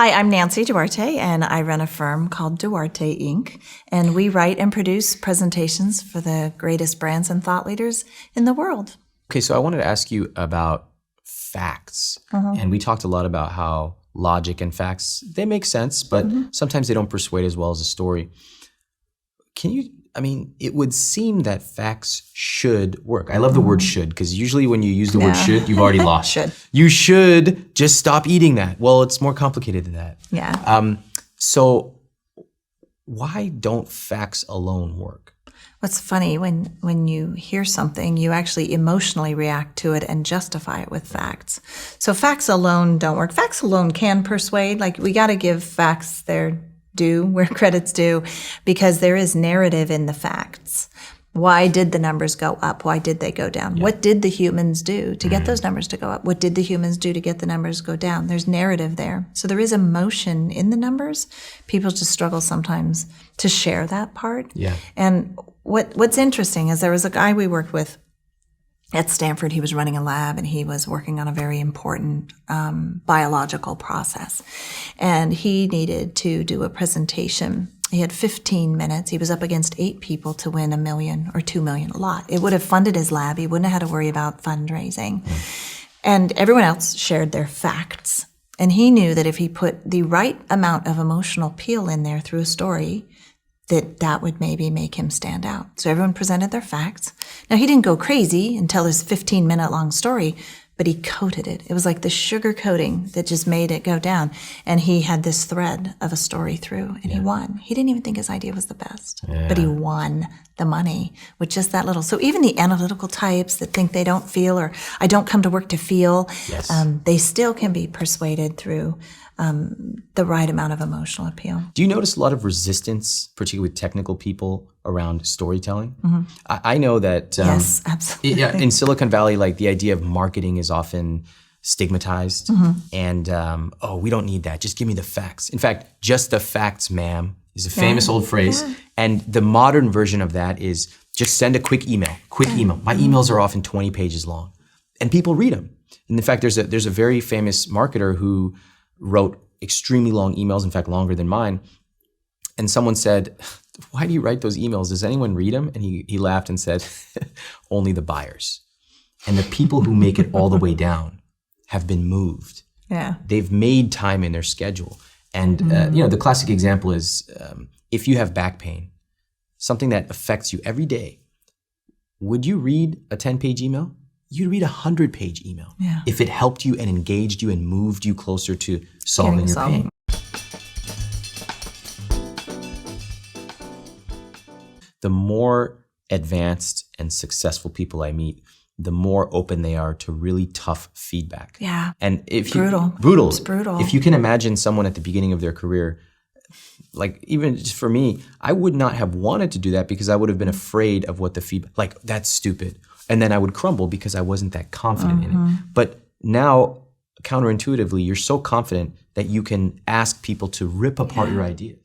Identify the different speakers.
Speaker 1: Hi, I'm Nancy Duarte, and I run a firm called Duarte Inc., and we write and produce presentations for the greatest brands and thought leaders in the world.
Speaker 2: Okay, so I wanted to ask you about facts. And we talked a lot about how logic and facts, they make sense, but sometimes they don't persuade as well as a story. It would seem that facts should work. I love the word should, because usually when you use the word should, you've already lost.
Speaker 1: Should.
Speaker 2: You should just stop eating that. Well, it's more complicated than that.
Speaker 1: Yeah.
Speaker 2: So why don't facts alone work?
Speaker 1: What's funny, when you hear something, you actually emotionally react to it and justify it with facts. So facts alone don't work. Facts alone can persuade. Like, we got to give facts their due, where credit's due, because there is narrative in the facts. Why did the numbers go up? Why did they go down? Yeah. What did the humans do to get those numbers to go up? What did the humans do to get the numbers to go down? There's narrative there. So there is emotion in the numbers. People just struggle sometimes to share that part.
Speaker 2: Yeah.
Speaker 1: And what's interesting is there was a guy we worked with at Stanford. He was running a lab, and he was working on a very important biological process. And he needed to do a presentation. He had 15 minutes. He was up against 8 people to win $1 million or $2 million, a lot. It would have funded his lab. He wouldn't have had to worry about fundraising. And everyone else shared their facts. And he knew that if he put the right amount of emotional appeal in there through a story, that would maybe make him stand out. So everyone presented their facts. Now, he didn't go crazy and tell his 15-minute long story, but he coated it. It was like the sugar coating that just made it go down. And he had this thread of a story through, and he won. He didn't even think his idea was the best, but he won the money with just that little. So even the analytical types that think they don't feel, or I don't come to work to feel, they still can be persuaded through the right amount of emotional appeal.
Speaker 2: Do you notice a lot of resistance, particularly with technical people, around storytelling? I know that
Speaker 1: yes, absolutely.
Speaker 2: In Silicon Valley, like, the idea of marketing is often stigmatized, and we don't need that. Just give me the facts. In fact, just the facts, ma'am, is a famous old phrase, and the modern version of that is just send a quick email. My emails are often 20 pages long, and people read them. And in fact, there's a very famous marketer who wrote extremely long emails, in fact, longer than mine. And someone said, "Why do you write those emails? Does anyone read them?" And he laughed and said, "Only the buyers. And the people who make it all the way down have been moved.
Speaker 1: Yeah.
Speaker 2: They've made time in their schedule." And the classic example is if you have back pain, something that affects you every day, would you read a 10-page email? You'd read a 100-page email if it helped you and engaged you and moved you closer to solving your pain. The more advanced and successful people I meet, the more open they are to really tough feedback.
Speaker 1: Yeah.
Speaker 2: And if
Speaker 1: brutal.
Speaker 2: It's
Speaker 1: brutal.
Speaker 2: If you can imagine someone at the beginning of their career, like, even just for me, I would not have wanted to do that because I would have been afraid of what the feedback, like, that's stupid. And then I would crumble because I wasn't that confident in it. But now, counterintuitively, you're so confident that you can ask people to rip apart your idea.